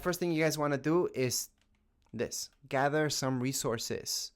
first thing you guys want to do is this. Gather some resources.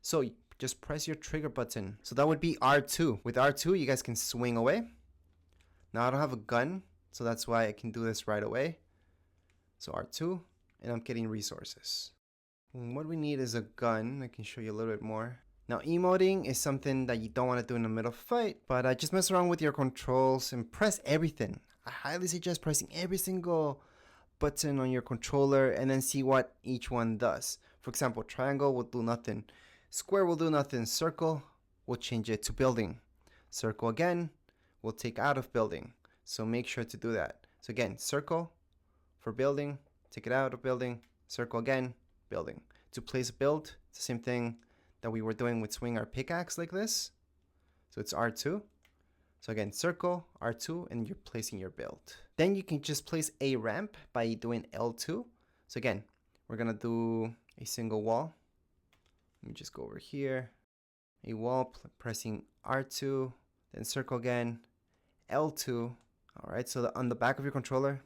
So just press your trigger button. So that would be R2. With R2, you guys can swing away. Now I don't have a gun, so that's why I can do this right away. So R2, and I'm getting resources. And what we need is a gun. I can show you a little bit more. Now emoting is something that you don't want to do in the middle of a fight, but just mess around with your controls and press everything. I highly suggest pressing every single button on your controller and then see what each one does. For example, triangle will do nothing. Square will do nothing. Circle will change it to building. Circle again will take out of building. So make sure to do that. So again, circle for building, take it out of building, circle again, building. To place a build, it's the same thing that we were doing with swing our pickaxe like this. So it's R2. So again, circle, R2, and you're placing your build. Then you can just place a ramp by doing L2. So again, we're gonna do a single wall. Let me just go over here. A wall, pressing R2, then circle again, L2. All right, so on the back of your controller,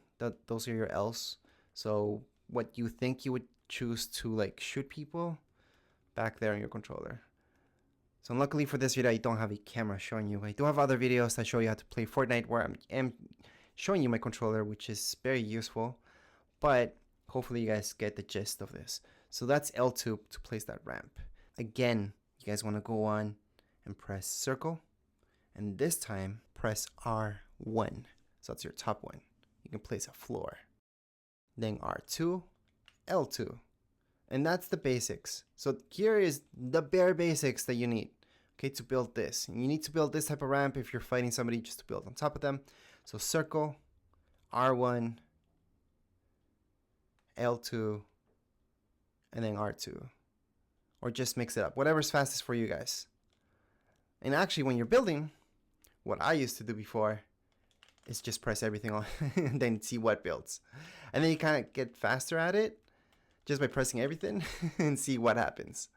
those are your L's. So what you think you would choose to like shoot people, back there on your controller. So luckily for this video, I don't have a camera showing you. I do have other videos that show you how to play Fortnite where I'm showing you my controller, which is very useful. But hopefully you guys get the gist of this. So that's L2 to place that ramp. Again, you guys want to go on and press circle. And this time, press R1. So that's your top one. You can place a floor. Then R2, L2. And that's the basics. So here is the bare basics that you need, okay, to build this. And you need to build this type of ramp if you're fighting somebody, just to build on top of them. So circle, R1, L2, and then R2. Or just mix it up, whatever's fastest for you guys. And actually, when you're building, what I used to do before is just press everything on and then see what builds. And then you kind of get faster at it just by pressing everything and see what happens.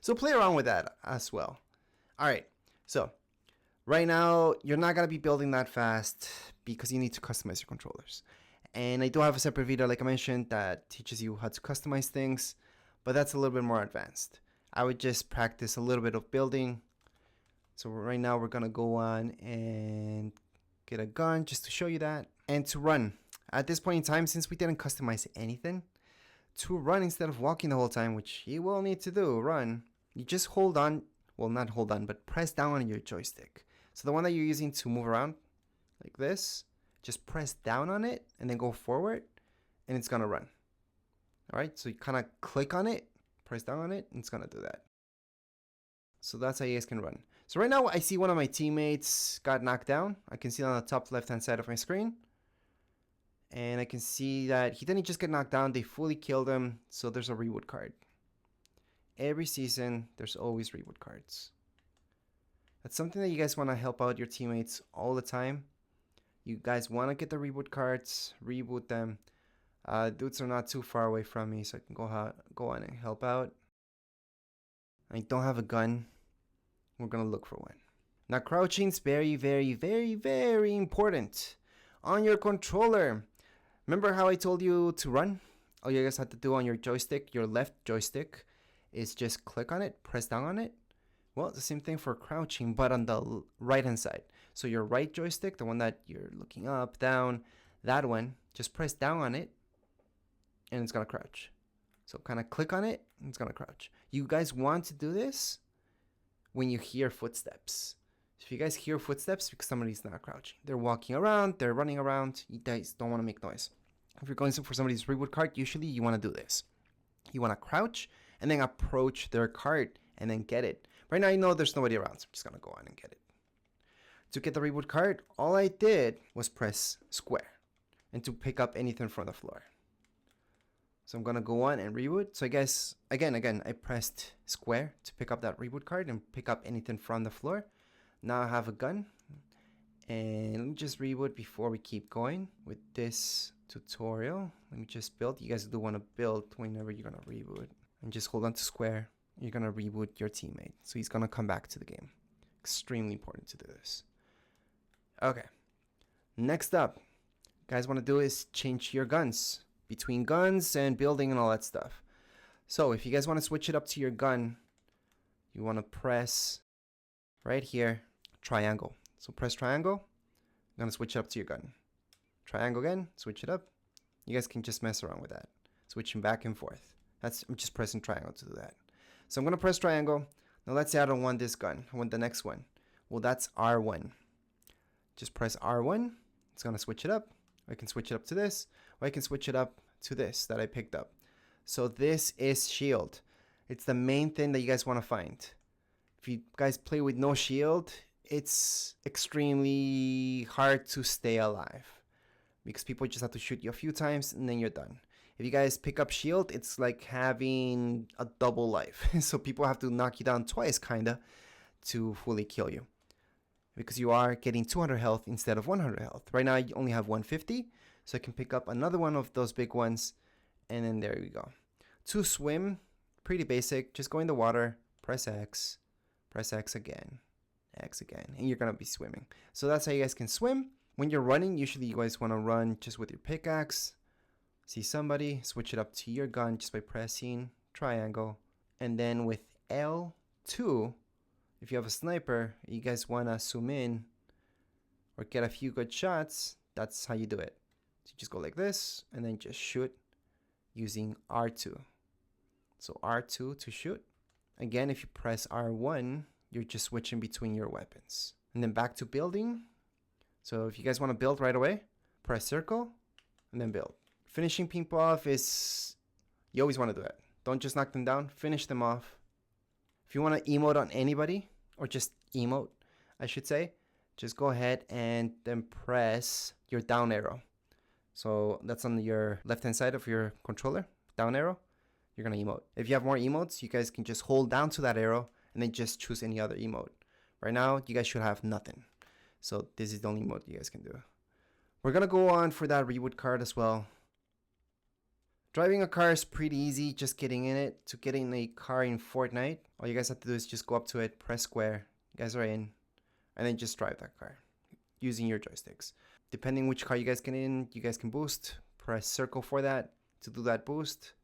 So play around with that as well. All right, so right now you're not gonna be building that fast because you need to customize your controllers. And I do have a separate video, like I mentioned, that teaches you how to customize things, but that's a little bit more advanced. I would just practice a little bit of building. So right now we're gonna go on and get a gun just to show you that, and to run. At this point in time, since we didn't customize anything, to run instead of walking the whole time, which you will need to do, run, you just hold on, well not hold on, but press down on your joystick. So the one that you're using to move around, like this, just press down on it and then go forward and it's gonna run. All right, so you kind of click on it, press down on it, and it's gonna do that. So that's how you guys can run. So right now I see one of my teammates got knocked down. I can see it on the top left hand side of my screen. And I can see that he didn't just get knocked down, they fully killed him. So there's a reward card. Every season, there's always reward cards. That's something that you guys want to help out your teammates all the time. You guys want to get the reward cards, reboot them. Dudes are not too far away from me, so I can go on and help out. I don't have a gun. We're going to look for one. Now, crouching is very, very, very, very important on your controller. Remember how I told you to run? All you guys have to do on your joystick, your left joystick, is just click on it, press down on it. Well, it's the same thing for crouching, but on the right hand side. So your right joystick, the one that you're looking up, down, that one, just press down on it and it's gonna crouch. So kind of click on it and it's gonna crouch. You guys want to do this when you hear footsteps. If you guys hear footsteps, because somebody's not crouching, they're walking around, they're running around, you guys don't want to make noise. If you're going for somebody's reward card, usually you want to do this. You want to crouch and then approach their card and then get it. Right now, I know there's nobody around, so I'm just going to go on and get it. To get the reward card, all I did was press square and to pick up anything from the floor. So I'm going to go on and reboot. So I guess, again, I pressed square to pick up that reboot card and pick up anything from the floor. Now I have a gun. And let me just reboot before we keep going with this tutorial. Let me just build. You guys do want to build whenever you're going to reboot. And just hold on to square. You're going to reboot your teammate. So he's going to come back to the game. Extremely important to do this. Okay. Next up, guys want to do is change your guns. between guns and building and all that stuff. So if you guys want to switch it up to your gun, you want to press right here, triangle. So press triangle. I'm going to switch it up to your gun. Triangle again, switch it up. You guys can just mess around with that. Switching back and forth. I'm just pressing triangle to do that. So I'm going to press triangle. Now let's say I don't want this gun. I want the next one. Well, that's R1. Just press R1. It's going to switch it up. I can switch it up to this, or I can switch it up to this that I picked up. So this is shield. It's the main thing that you guys want to find. If you guys play with no shield, it's extremely hard to stay alive because people just have to shoot you a few times and then you're done. If you guys pick up shield, it's like having a double life. So people have to knock you down twice kinda to fully kill you, because you are getting 200 health instead of 100 health. Right now, you only have 150, so I can pick up another one of those big ones, and then there you go. To swim, pretty basic. Just go in the water, press X again, and you're gonna be swimming. So that's how you guys can swim. When you're running, usually you guys wanna run just with your pickaxe. See somebody, switch it up to your gun just by pressing triangle, and then with L2, if you have a sniper, you guys want to zoom in or get a few good shots, that's how you do it. So you just go like this and then just shoot using R2. So R2 to shoot. Again, if you press R1, you're just switching between your weapons. And then back to building. So if you guys want to build right away, press circle and then build. Finishing people off is, you always want to do it. Don't just knock them down, finish them off. If you want to emote on anybody, or just emote, I should say, just go ahead and then press your down arrow. So that's on your left-hand side of your controller, down arrow. You're going to emote. If you have more emotes, you guys can just hold down to that arrow and then just choose any other emote. Right now, you guys should have nothing. So this is the only emote you guys can do. We're going to go on for that reboot card as well. Driving a car is pretty easy, just getting in it. To get in a car in Fortnite, all you guys have to do is just go up to it, press square, you guys are in, and then just drive that car using your joysticks. Depending which car you guys get in, you guys can boost. Press circle for that to do that boost,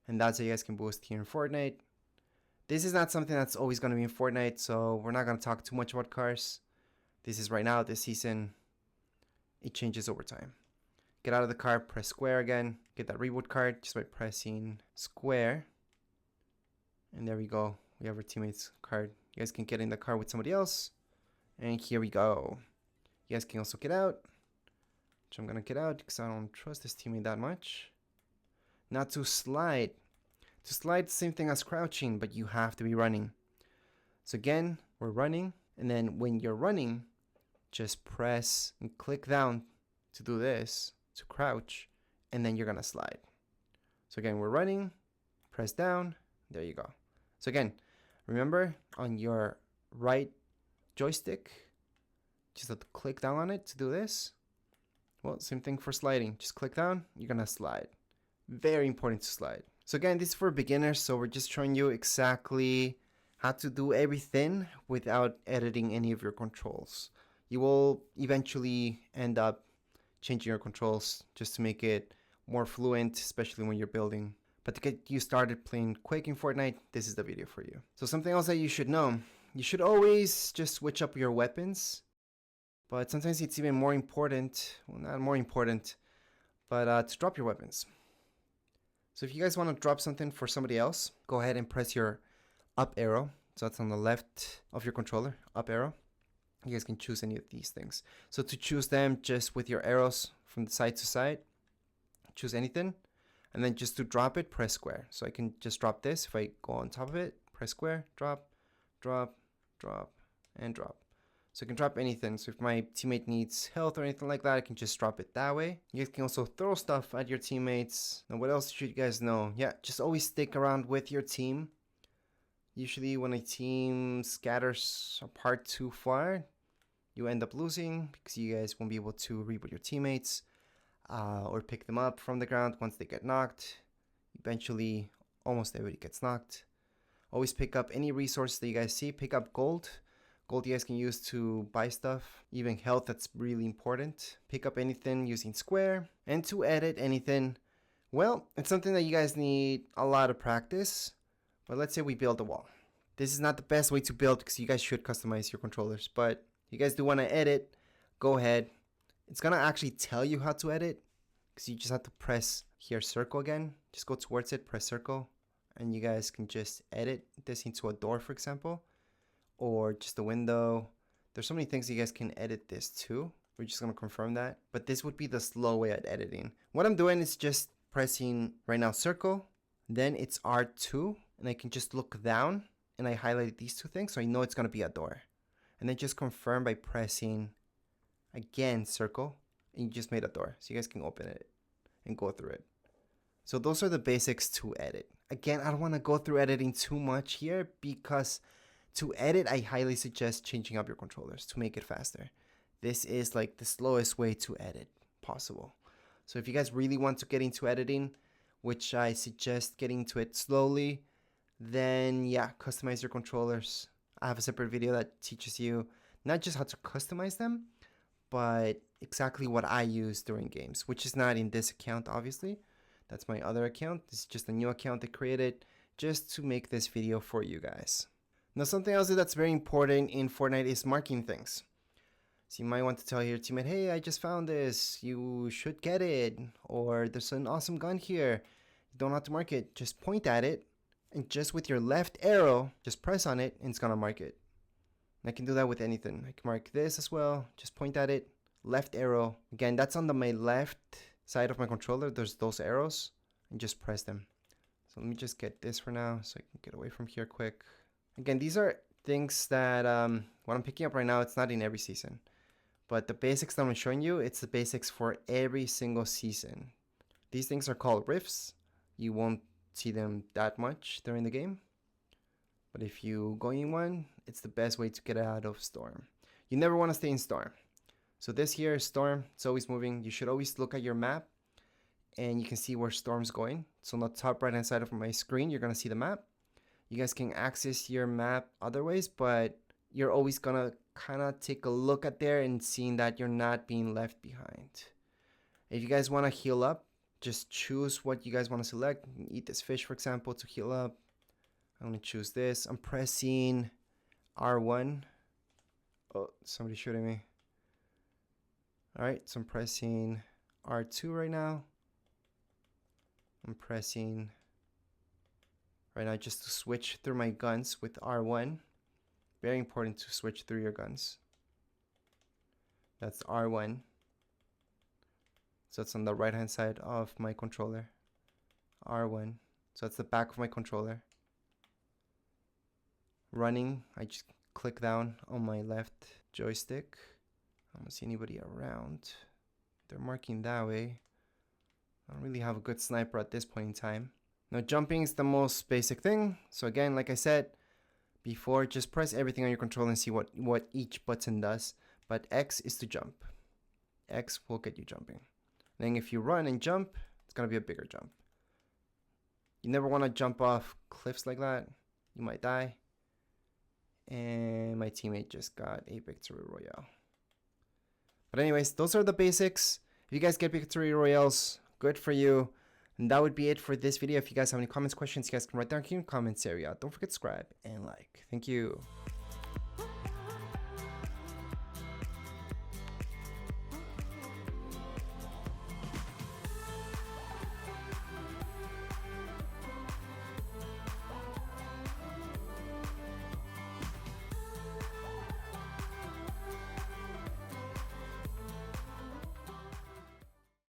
and that's how you guys can boost here in Fortnite. This is not something that's always going to be in Fortnite, so we're not going to talk too much about cars. This is right now, this season. It changes over time. Get out of the car, press square again. Get that reboot card just by pressing square. And there we go. We have our teammate's card. You guys can get in the car with somebody else. And here we go. You guys can also get out. Which I'm going to get out because I don't trust this teammate that much. Now to slide. To slide, same thing as crouching, but you have to be running. So again, we're running. And then when you're running, just press and click down to do this. To crouch, and then you're gonna slide. So again, we're running, press down, there you go. So again, remember on your right joystick, just have to click down on it to do this. Well, same thing for sliding. Just click down, you're gonna slide. Very important to slide. So again, this is for beginners, so we're just showing you exactly how to do everything without editing any of your controls. You will eventually end up changing your controls just to make it more fluent, especially when you're building. But to get you started playing Quake in Fortnite, this is the video for you. So something else that you should know, you should always just switch up your weapons, but sometimes it's even more important, well, not more important, but to drop your weapons. So if you guys want to drop something for somebody else, go ahead and press your up arrow. So that's on the left of your controller, up arrow. You guys can choose any of these things. So to choose them, just with your arrows from the side to side, choose anything. And then just to drop it, press square. So I can just drop this. If I go on top of it, press square, drop, drop, drop, and drop. So I can drop anything. So if my teammate needs health or anything like that, I can just drop it that way. You guys can also throw stuff at your teammates. Now what else should you guys know? Yeah, just always stick around with your team. Usually when a team scatters apart too far, you end up losing because you guys won't be able to reboot your teammates or pick them up from the ground once they get knocked. Eventually, almost everybody gets knocked. Always pick up any resource that you guys see. Pick up gold. Gold you guys can use to buy stuff. Even health, that's really important. Pick up anything using square. And to edit anything, Well, it's something that you guys need a lot of practice. But let's say we build a wall. This is not the best way to build because you guys should customize your controllers. But if you guys do want to edit, go ahead. It's going to actually tell you how to edit because you just have to press here circle again. Just go towards it, press circle. And you guys can just edit this into a door, for example. Or just a window. There's so many things you guys can edit this to. We're just going to confirm that. But this would be the slow way at editing. What I'm doing is just pressing right now circle. Then it's R2. And I can just look down. And I highlight these two things. So I know it's going to be a door. And then just confirm by pressing again circle. And you just made a door. So you guys can open it and go through it. So those are the basics to edit. Again, I don't want to go through editing too much here because to edit, I highly suggest changing up your controllers to make it faster. This is like the slowest way to edit possible. So if you guys really want to get into editing, which I suggest getting into it slowly, then yeah, customize your controllers. I have a separate video that teaches you not just how to customize them, but exactly what I use during games, which is not in this account, obviously. That's my other account. This is just a new account I created just to make this video for you guys. Now, something else that's very important in Fortnite is marking things. So you might want to tell your teammate, hey, I just found this. You should get it. Or there's an awesome gun here. You don't have to mark it. Just point at it. And just with your left arrow, just press on it and it's going to mark it. And I can do that with anything. I can mark this as well. Just point at it. Left arrow. Again, that's on my left side of my controller. There's those arrows. And just press them. So let me just get this for now so I can get away from here quick. Again, these are things that what I'm picking up right now, it's not in every season. But the basics that I'm showing you, it's the basics for every single season. These things are called rifts. You won't see them that much during the game. But if you go in one, it's the best way to get out of storm. You never want to stay in storm. So this here is storm. It's always moving. You should always look at your map. And you can see where storm's going. So on the top right hand side of my screen, you're going to see the map. You guys can access your map other ways, but you're always going to kind of take a look at there and seeing that you're not being left behind. If you guys want to heal up, just choose what you guys want to select. Eat this fish, for example, to heal up. I'm going to choose this. I'm pressing R1. Oh, somebody's shooting me. All right, so I'm pressing R2 right now. I'm pressing right now just to switch through my guns with R1. Very important to switch through your guns. That's R1. So it's on the right hand side of my controller. R1. So that's the back of my controller. Running, I just click down on my left joystick. I don't see anybody around. They're marking that way. I don't really have a good sniper at this point in time. Now jumping is the most basic thing. So again, like I said before, just press everything on your controller and see what each button does. But X is to jump. X will get you jumping. Then if you run and jump, it's going to be a bigger jump. You never want to jump off cliffs like that. You might die. And my teammate just got a victory royale. But anyways, those are the basics. If you guys get victory royales, good for you. And that would be it for this video. If you guys have any comments, questions, you guys can write down in the comments area. Don't forget to subscribe and like. Thank you.